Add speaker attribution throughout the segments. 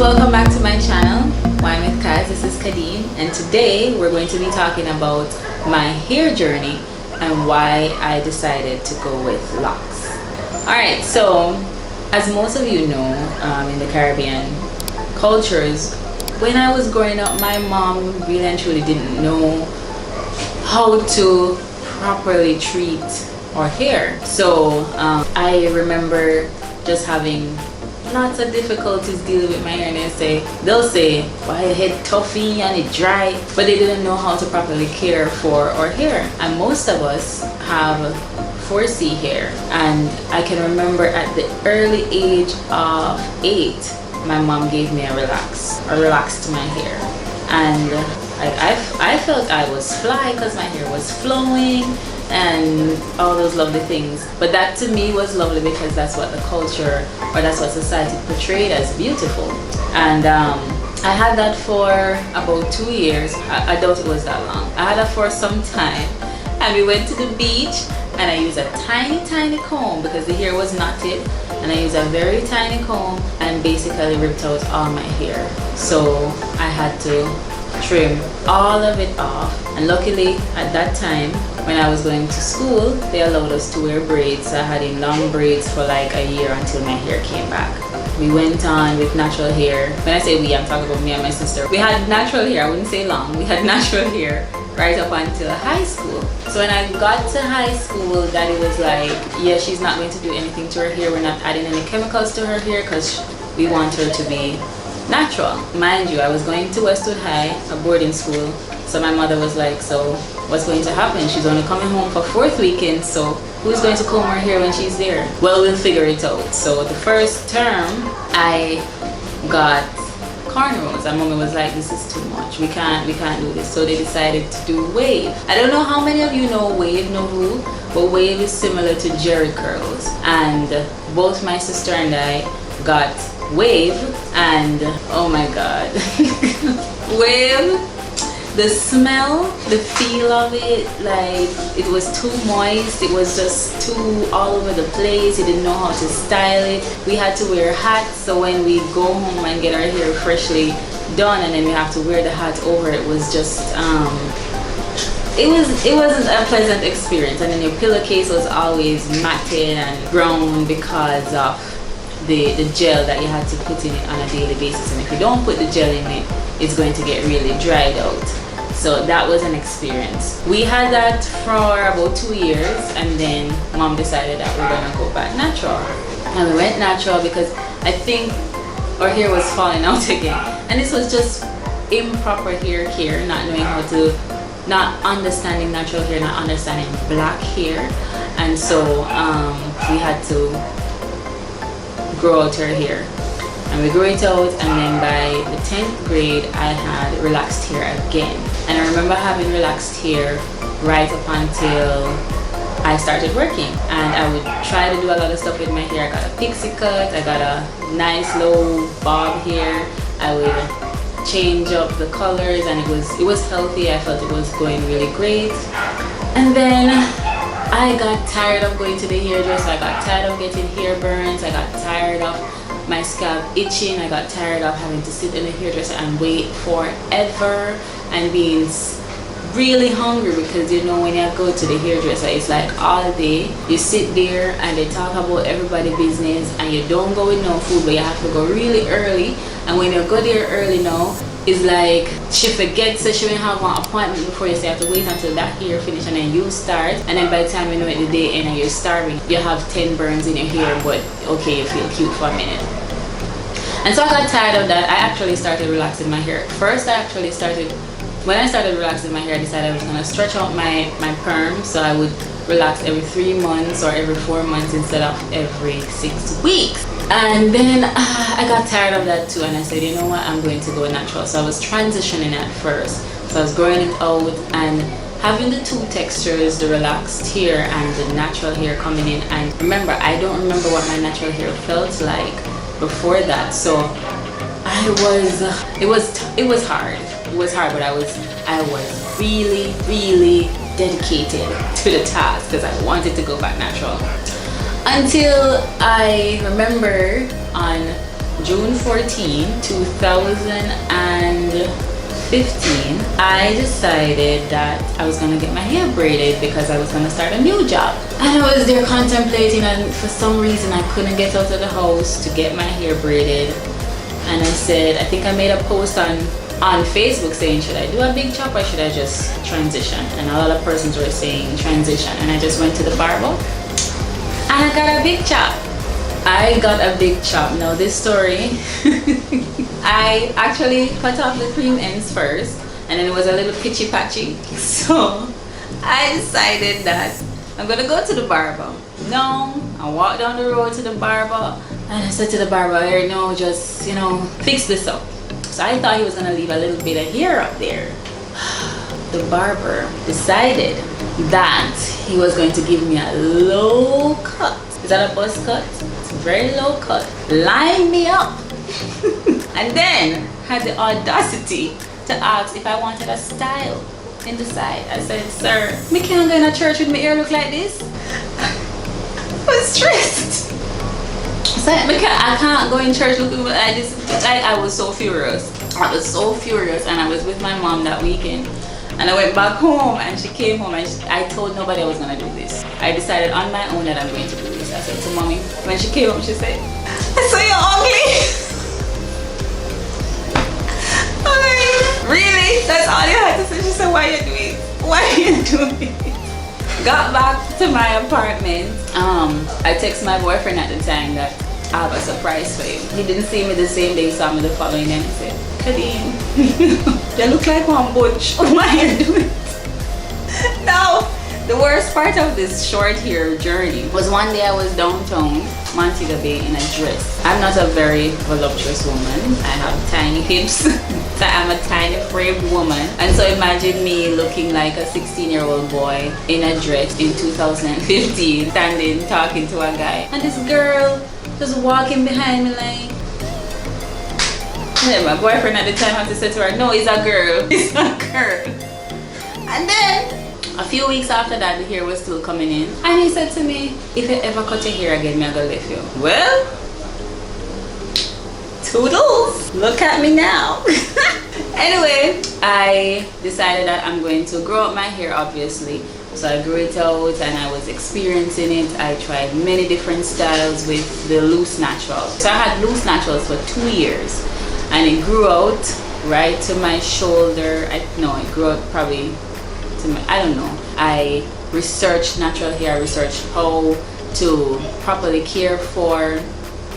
Speaker 1: welcome back to my channel, Wine with Kaz. This is Kadeen, and today we're going to be talking about my hair journey and why I decided to go with locks. Alright, so as most of you know, in the Caribbean cultures, when I was growing up, my mom really and truly didn't know how to properly treat our hair. So I remember just having lots of difficulties dealing with my hair, and they'll say, why your head toughy and it dry, but they didn't know how to properly care for our hair. And most of us have 4C hair, and I can remember at the early age of 8, my mom gave me a relax to my hair, and I felt I was fly because my hair was flowing and all those lovely things. But that to me was lovely because that's what the culture, or that's what society portrayed as beautiful. And I had that for about 2 years. I doubt it was that long. I had that for some time, and we went to the beach, and I used a tiny comb because the hair was knotted, and I used a very tiny comb and basically ripped out all my hair. So I had to trim all of it off, and luckily at that time when I was going to school, they allowed us to wear braids. So I had in long braids for like a year until my hair came back. We went on with natural hair. When I say we, I'm talking about me and my sister. We had natural hair, I wouldn't say long, we had natural hair right up until high school. So when I got to high school, Daddy was like, yeah, she's not going to do anything to her hair, we're not adding any chemicals to her hair because we want her to be natural. Mind you, I was going to Westwood High, a boarding school, so my mother was like, so what's going to happen? She's only coming home for 4th weekend, so who's going to comb her hair when she's there? Well, we'll figure it out. So the first term, I got cornrows, and Mommy was like, this is too much, we can't do this. So they decided to do wave. I don't know how many of you know wave, Novu, but wave is similar to jerry curls, and both my sister and I got wave, and oh my god, wave, the smell, the feel of it, like it was too moist, it was just too all over the place. You didn't know how to style it. We had to wear hats, so when we go home and get our hair freshly done and then we have to wear the hat over, it was just it wasn't a pleasant experience. And then your pillowcase was always matted and brown because of the gel that you had to put in it on a daily basis, and if you don't put the gel in it, it's going to get really dried out. So that was an experience. We had that for about 2 years, and then Mom decided that we're gonna go back natural. And we went natural because I think our hair was falling out again, and this was just improper hair care, not knowing how to, not understanding natural hair, not understanding black hair, and so we had to grow out her hair, and we grew it out, and then by the 10th grade I had relaxed hair again. And I remember having relaxed hair right up until I started working, and I would try to do a lot of stuff with my hair. I got a pixie cut, I got a nice low bob hair, I would change up the colors, and it was healthy. I felt it was going really great. And then I got tired of going to the hairdresser, I got tired of getting hair burns, I got tired of my scalp itching, I got tired of having to sit in the hairdresser and wait forever and being really hungry, because you know when you go to the hairdresser, it's like all day you sit there and they talk about everybody's business, and you don't go with no food, but you have to go really early. And when you go there early now, it's like she forgets that she will have one appointment before you, so you have to wait until that hair finish and then you start, and then by the time you know it, the day end and you're starving, you have 10 burns in your hair, but okay, you feel cute for a minute. And so I got tired of that. I actually started relaxing my hair. First when I started relaxing my hair, I decided I was going to stretch out my perm, so I would relax every 3 months or every 4 months instead of every 6 weeks. And then I got tired of that too, and I said, you know what, I'm going to go natural. So I was transitioning at first. So I was growing it out and having the two textures, the relaxed hair and the natural hair coming in. And remember, I don't remember what my natural hair felt like before that. So it was hard. It was hard, but I was really dedicated to the task because I wanted to go back natural. Until I remember on June 14, 2015, I decided that I was gonna get my hair braided because I was gonna start a new job. And I was there contemplating, and for some reason I couldn't get out of the house to get my hair braided. And I said, I think I made a post on Facebook saying, should I do a big chop or should I just transition? And a lot of persons were saying transition, and I just went to the barber and I got a big chop. I got a big chop. Now this story, I actually cut off the cream ends first, and then it was a little pitchy patchy. So I decided that I'm gonna go to the barber. No, I walked down the road to the barber and I said to the barber, here, no, just, you know, fix this up. So I thought he was gonna leave a little bit of hair up there. The barber decided that he was going to give me a low cut. Is that a buzz cut? It's a very low cut. Line me up. And then had the audacity to ask if I wanted a style in the side. I said, sir, me can't go in a church with my hair look like this. I was stressed. So I can't go in church looking like this. I was so furious. I was so furious, and I was with my mom that weekend. And I went back home, and she came home, and I told nobody I was gonna do this. I decided on my own that I'm going to do this. I said to mommy, when she came home, she said, I saw you're ugly. I'm like, really? That's all you had to say? She said, why are you doing it? Why are you doing it? Got back to my apartment. I texted my boyfriend at the time that I have a surprise for you. He didn't see me the same day, he saw me the following day, and he said, Kadeem, you look like one butch. Why are you doing it? Now, the worst part of this short hair journey was one day I was downtown Montego Bay in a dress. I'm not a very voluptuous woman. I have tiny hips. So I'm a tiny framed woman. And so imagine me looking like a 16-year-old boy in a dress in 2015, standing talking to a guy. And this girl just walking behind me like, and my boyfriend at the time had to say to her, no, it's a girl. It's a girl. And then a few weeks after that, the hair was still coming in, and he said to me, if you ever cut your hair again, I'm gonna leave you. Well, toodles, look at me now. Anyway, I decided that I'm going to grow up my hair, obviously. So I grew it out and I was experiencing it. I tried many different styles with the loose natural. So I had loose naturals for 2 years, and it grew out right to my shoulder. It grew out probably to my, I don't know. I researched natural hair. I researched how to properly care for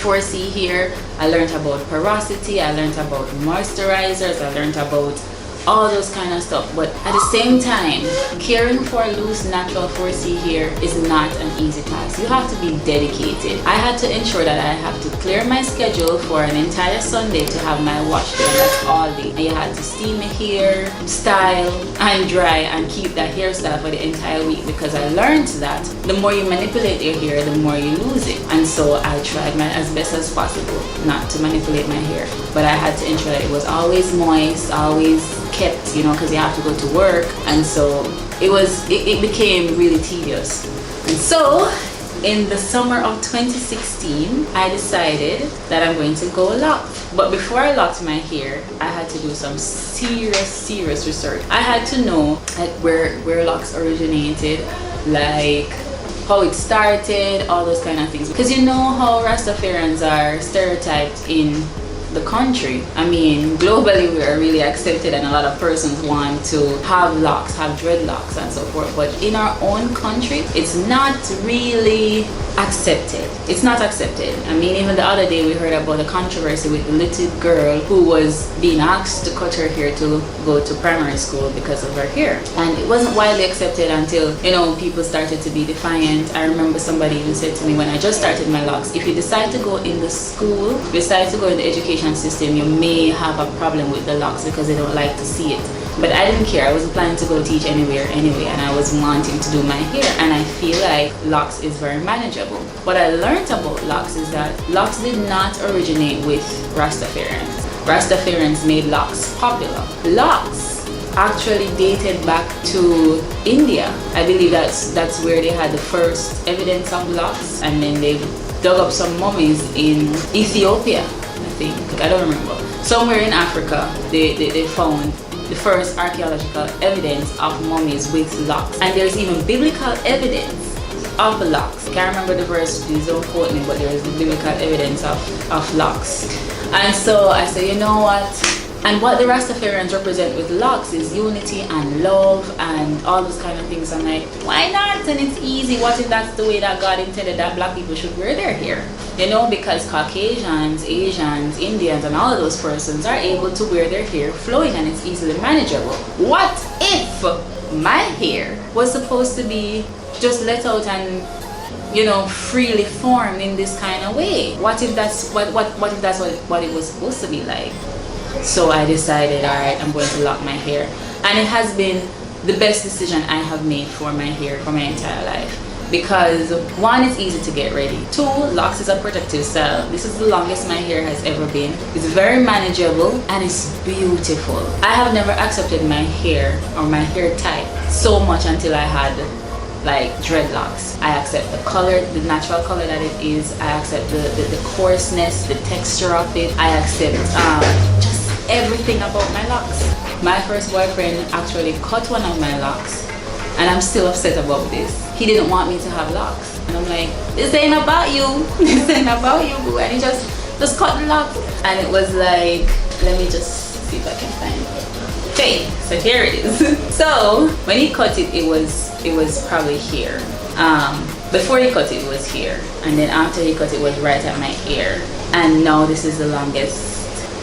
Speaker 1: 4C hair. I learned about porosity. I learned about moisturizers. I learned about all those kind of stuff. But at the same time, caring for loose natural 4C hair is not an easy task. You have to be dedicated. I had to ensure that I have to clear my schedule for an entire Sunday to have my wash day. That's all day. And you had to steam your hair, style and dry, and keep that hairstyle for the entire week, because I learned that the more you manipulate your hair, the more you lose it. And so I tried as best as possible not to manipulate my hair, but I had to ensure that it was always moist, always kept, because you have to go to work. And so it became really tedious. And so in the summer of 2016, I decided that I'm going to go lock. But before I locked my hair, I had to do some serious research. I had to know like where locks originated, like how it started, all those kind of things. Because you know how Rastafarians are stereotyped in the country. I mean, globally we are really accepted, and a lot of persons want to have locks, have dreadlocks and so forth, but in our own country it's not really accepted. It's not accepted. I mean, even the other day we heard about a controversy with a little girl who was being asked to cut her hair to go to primary school because of her hair, and it wasn't widely accepted until people started to be defiant. I remember somebody even said to me when I just started my locks, if you decide to go in the school, if you decide to go in the education system, you may have a problem with the locks because they don't like to see it. But I didn't care. I wasn't planning to go teach anywhere anyway, and I was wanting to do my hair, and I feel like locks is very manageable. What I learned about locks is that locks did not originate with Rastafarians. Rastafarians made locks popular. Locks actually dated back to India. I believe that's where they had the first evidence of locks, and then they dug up some mummies in Ethiopia. think, I don't remember. Somewhere in Africa, they found the first archaeological evidence of mummies with locks. And there's even biblical evidence of locks. Can't remember the verse, please don't quote me, but there is biblical evidence of locks. And so I said, you know what? And what the Rastafarians represent with locks is unity and love and all those kind of things. I'm like, why not? And it's easy. What if that's the way that God intended that black people should wear their hair? You know, because Caucasians, Asians, Indians, and all of those persons are able to wear their hair flowing and it's easily manageable. What if my hair was supposed to be just let out and, you know, freely formed in this kind of way? What if that's what if that's what it was supposed to be like? So I decided, all right, I'm going to lock my hair, and it has been the best decision I have made for my hair for my entire life. Because one, it's easy to get ready. Two, locks is a protective style. This is the longest my hair has ever been. It's very manageable and it's beautiful. I have never accepted my hair or my hair type so much until I had like dreadlocks. I accept the color, the natural color that it is. I accept the coarseness, the texture of it. I accept just everything about my locks. My first boyfriend actually cut one of my locks, and I'm still upset about this. He didn't want me to have locks, and I'm like, this ain't about you. This ain't about you, boo. And he just cut the locks, and it was like, let me just see if I can find it. Okay, so here it is. So when he cut it, it was probably here. Before he cut it, it was here, and then after he cut it, was right at my ear. And now this is the longest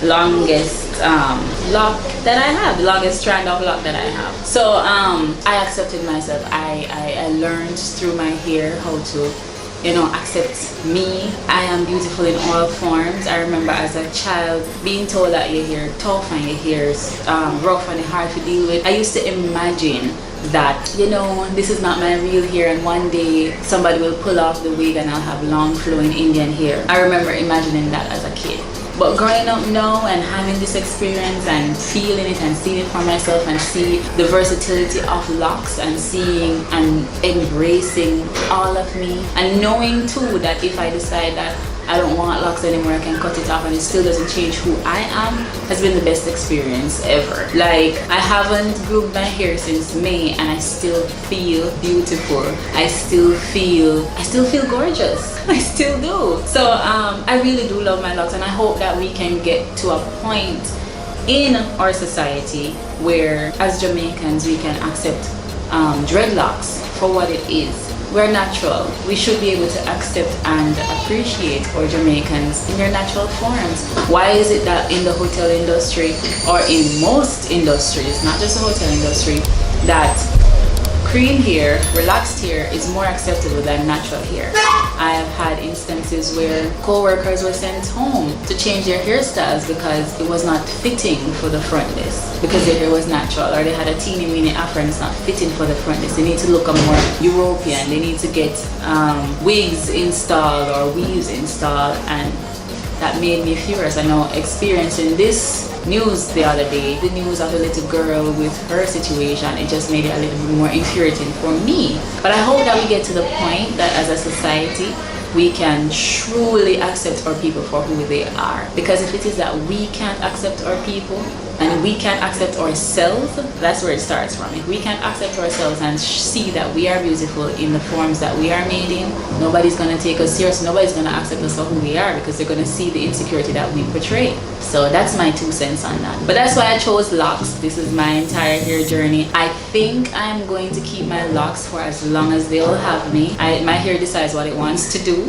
Speaker 1: lock that I have, the longest strand of lock that I have. So I accepted myself. I learned through my hair how to, you know, accept me. I am beautiful in all forms. I remember as a child being told that your hair tough and your hair is rough and hard to deal with. I used to imagine that, you know, this is not my real hair, and one day somebody will pull off the wig and I'll have long flowing Indian hair. I remember imagining that as a kid. But growing up now and having this experience and feeling it and seeing it for myself and see the versatility of locks and seeing and embracing all of me, and knowing too that if I decide that I don't want locks anymore, I can cut it off and it still doesn't change who I am, has been the best experience ever. Like, I haven't groomed my hair since May and I still feel beautiful. I still feel gorgeous. I still do. So I really do love my locks, and I hope that we can get to a point in our society where as Jamaicans we can accept dreadlocks for what it is. We're natural. We should be able to accept and appreciate our Jamaicans in their natural forms. Why is it that in the hotel industry, or in most industries, not just the hotel industry, that cream hair, relaxed hair is more acceptable than natural hair? I have had instances where co-workers were sent home to change their hairstyles because it was not fitting for the front desk, because their hair was natural, or they had a teeny weeny afro and it's not fitting for the front desk. They need to look a more European. They need to get wigs installed or weaves installed, and that made me furious. I know, experiencing this news the other day, the news of a little girl with her situation, it just made it a little bit more infuriating for me. But I hope that we get to the point that as a society we can truly accept our people for who they are. Because if it is that we can't accept our people and we can't accept ourselves, that's where it starts from. If we can't accept ourselves and see that we are beautiful in the forms that we are made in, nobody's going to take us serious. Nobody's going to accept us for who we are, because they're going to see the insecurity that we portray. So that's my 2 cents on that. But that's why I chose locks. This is my entire hair journey. I think I'm going to keep my locks for as long as they'll have me. My hair decides what it wants to do.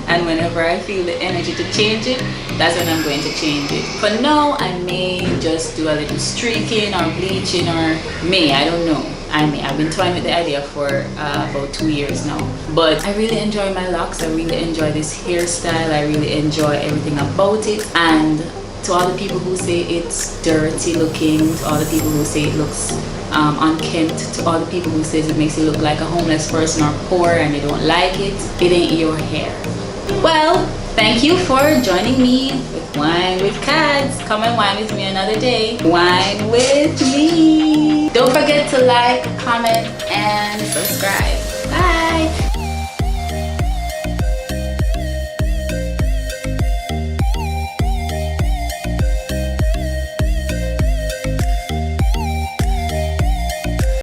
Speaker 1: And whenever I feel the energy to change it, that's when I'm going to change it. For now, I may just do a little streaking or bleaching, or I don't know. I've been toying with the idea for about 2 years now. But I really enjoy my locks. I really enjoy this hairstyle. I really enjoy everything about it. And to all the people who say it's dirty looking, to all the people who say it looks unkempt, to all the people who say it makes you look like a homeless person or poor and they don't like it, it ain't your hair. Well, thank you for joining me with Wine with Cats. Come and wine with me another day. Wine with me. Don't forget to like, comment, and subscribe. Bye.